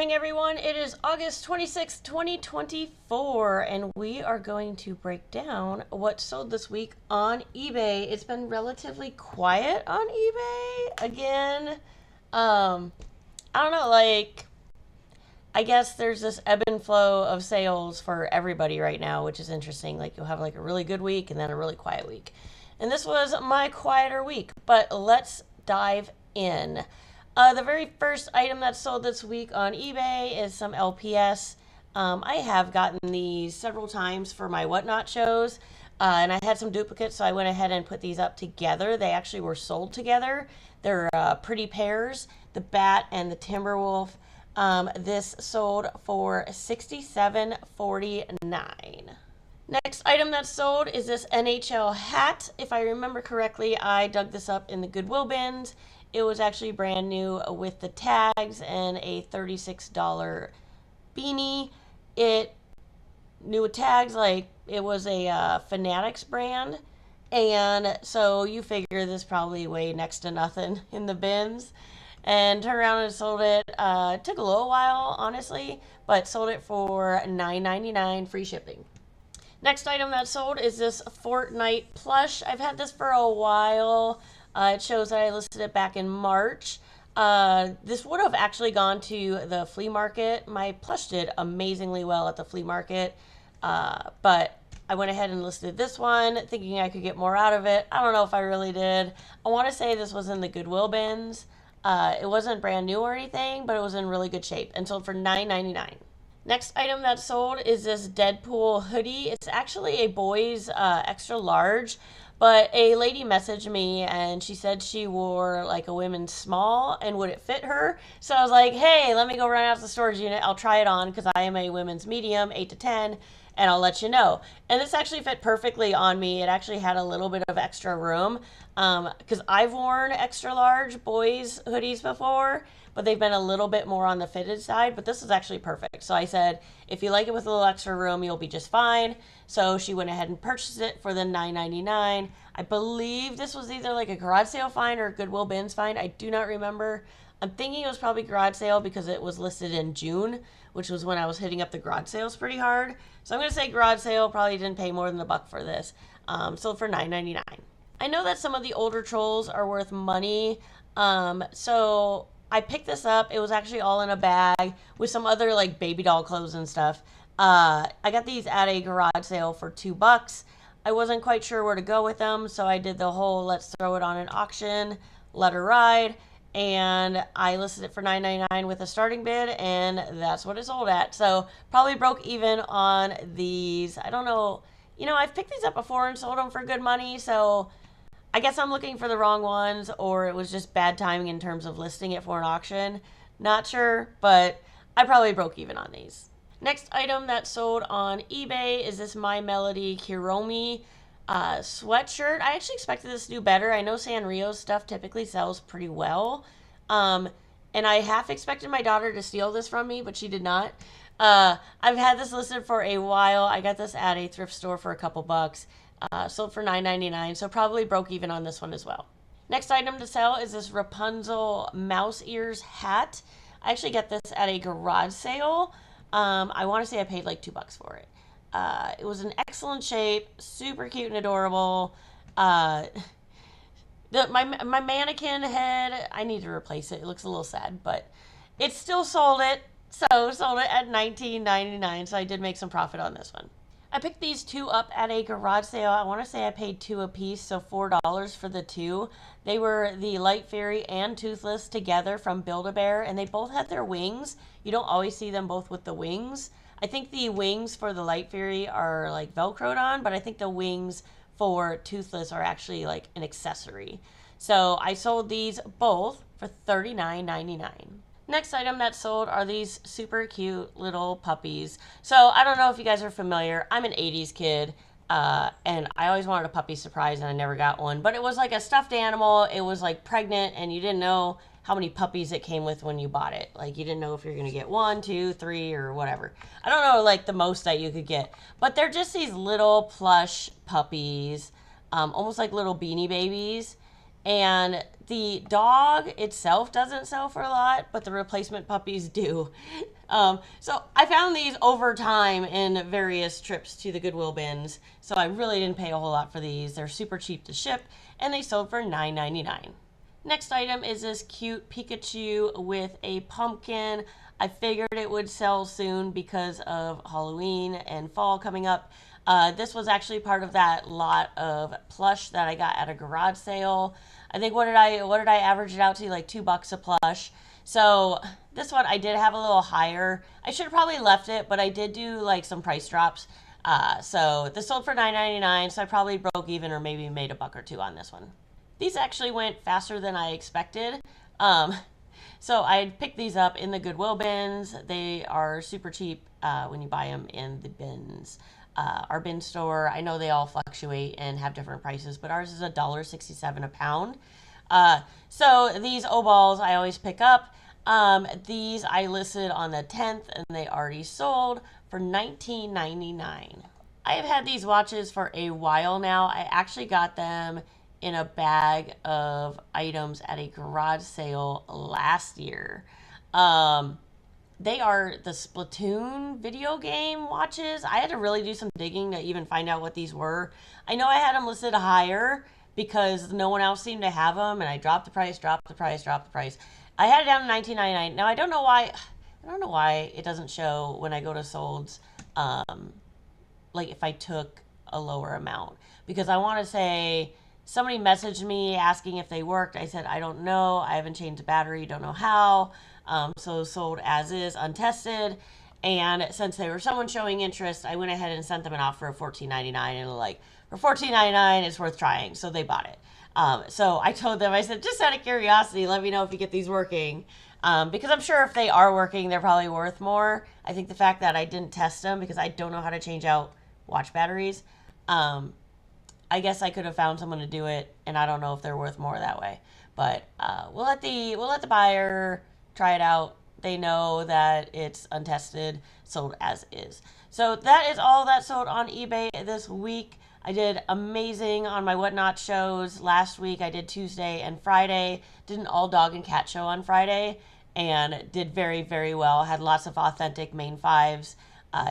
morning, everyone. It is August 26th, 2024, and we are going to break down what sold this week on eBay. It's been relatively quiet on eBay again. I don't know, I guess there's this ebb and flow of sales for everybody right now, which is interesting. Like, you'll have like a really good week and then a really quiet week. And this was my quieter week, but let's dive in. The very first item that sold this week on eBay is some LPS. I have gotten these several times for my Whatnot shows, and I had some duplicates, so I went ahead and put these up together. They actually were sold together. They're pretty pairs, the Bat and the Timberwolf. This sold for $67.49. Next item that sold is this NHL hat. If I remember correctly, I dug this up in the Goodwill bins. It was actually brand new with the tags and a $36 beanie. It new with tags, like it was a Fanatics brand. And so you figure this probably weighed next to nothing in the bins. And turned around and sold it. It took a little while, honestly, but sold it for $9.99 free shipping. Next item that sold is this Fortnite plush. I've had this for a while. It shows that I listed it back in March. This would have actually gone to the flea market. My plush did amazingly well at the flea market, but I went ahead and listed this one, thinking I could get more out of it. I don't know if I really did. I want to say this was in the Goodwill bins. It wasn't brand new or anything, but it was in really good shape and sold for $9.99. Next item that sold is this Deadpool hoodie. It's actually a boys extra large, but a lady messaged me and she said she wore like a women's small and would it fit her? So I was like, hey, let me go run out to the storage unit. I'll try it on because I am a women's medium, 8 to 10, and I'll let you know. And this actually fit perfectly on me. It actually had a little bit of extra room because I've worn extra large boys hoodies before, but they've been a little bit more on the fitted side, but this is actually perfect. So I said, if you like it with a little extra room, you'll be just fine. So she went ahead and purchased it for the $9.99. I believe this was either like a garage sale find or a Goodwill bins find. I do not remember. I'm thinking it was probably garage sale because it was listed in June, which was when I was hitting up the garage sales pretty hard. So I'm going to say garage sale, probably didn't pay more than $1 for this. Sold for $9.99. I know that some of the older trolls are worth money. So I picked this up. It was actually all in a bag with some other like baby doll clothes and stuff. I got these at a garage sale for $2. I wasn't quite sure where to go with them, so I did the whole let's throw it on an auction, let her ride, and I listed it for $9.99 with a starting bid, and that's what it sold at. So probably broke even on these. I don't know. You know, I've picked these up before and sold them for good money, so I guess I'm looking for the wrong ones, or it was just bad timing in terms of listing it for an auction. Not sure, but I probably broke even on these. Next item that sold on eBay is this My Melody Kiromi sweatshirt. I actually expected this to do better. I know Sanrio's stuff typically sells pretty well. And I half expected my daughter to steal this from me, but she did not. I've had this listed for a while. I got this at a thrift store for a couple bucks. Sold for $9.99, so probably broke even on this one as well. Next item to sell is this Rapunzel mouse ears hat. I actually got this at a garage sale. I want to say I paid like $2 for it. It was in excellent shape, super cute and adorable. My mannequin head, I need to replace it. It looks a little sad, but it still sold it. So sold it at $19.99, so I did make some profit on this one. I picked these two up at a garage sale. I want to say I paid $2 a piece, so $4 for the two. They were the Light Fairy and Toothless together from Build-A-Bear, and they both had their wings. You don't always see them both with the wings. I think the wings for the Light Fairy are like Velcroed on, but I think the wings for Toothless are actually like an accessory. So I sold these both for $39.99. Next item that sold are these super cute little puppies. So I don't know if you guys are familiar. I'm an 80s kid, and I always wanted a puppy surprise, and I never got one. But it was like a stuffed animal. It was like pregnant, and you didn't know how many puppies it came with when you bought it. Like you didn't know if you're going to get 1, 2, 3, or whatever. I don't know like the most that you could get. But they're just these little plush puppies, almost like little Beanie Babies. And the dog itself doesn't sell for a lot, but the replacement puppies do. So I found these over time in various trips to the Goodwill bins. So I really didn't pay a whole lot for these. They're super cheap to ship, and they sold for $9.99. Next item is this cute Pikachu with a pumpkin. I figured it would sell soon because of Halloween and fall coming up. This was actually part of that lot of plush that I got at a garage sale. I think what did I average it out to, like $2 a plush. So this one I did have a little higher. I should have probably left it, but I did do like some price drops. So this sold for $9.99, so I probably broke even or maybe made $1 or $2 on this one. These actually went faster than I expected. So I picked these up in the Goodwill bins. They are super cheap when you buy them in the bins. Our bin store, I know they all fluctuate and have different prices, but ours is $1.67 a pound. So these O-balls I always pick up. These I listed on the 10th and they already sold for $19.99. I have had these watches for a while now. I actually got them in a bag of items at a garage sale last year. They are the Splatoon video game watches. I had to really do some digging to even find out what these were. I know I had them listed higher because no one else seemed to have them, and I dropped the price. I had it down to $19.99. Now I don't know why it doesn't show when I go to solds, like if I took a lower amount, because I want to say somebody messaged me asking if they worked. I said, I don't know. I haven't changed the battery. Don't know how. So sold as is, untested. And since they were someone showing interest, I went ahead and sent them an offer of $14.99. And like, for $14.99, it's worth trying. So they bought it. So I told them, I said, just out of curiosity, let me know if you get these working. Because I'm sure if they are working, they're probably worth more. I think the fact that I didn't test them because I don't know how to change out watch batteries. I guess I could have found someone to do it, and I don't know if they're worth more that way. But we'll let the buyer try it out. They know that it's untested, sold as is. So that is all that sold on eBay this week. I did amazing on my Whatnot shows last week. I did Tuesday and Friday. Did an all dog and cat show on Friday and did very, very well. Had lots of authentic main fives.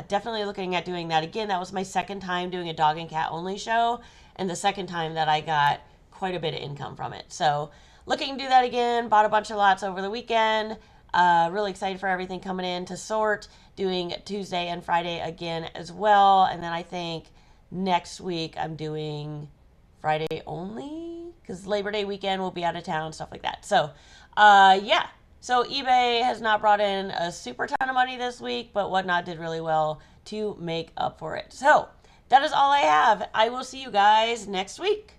Definitely looking at doing that again. That was my second time doing a dog and cat only show, and the second time that I got quite a bit of income from it. So looking to do that again. Bought a bunch of lots over the weekend. Really excited for everything coming in to sort. Doing Tuesday and Friday again as well. And then I think next week I'm doing Friday only because Labor Day weekend we'll be out of town, stuff like that. So yeah. So eBay has not brought in a super ton of money this week, but Whatnot did really well to make up for it. So that is all I have. I will see you guys next week.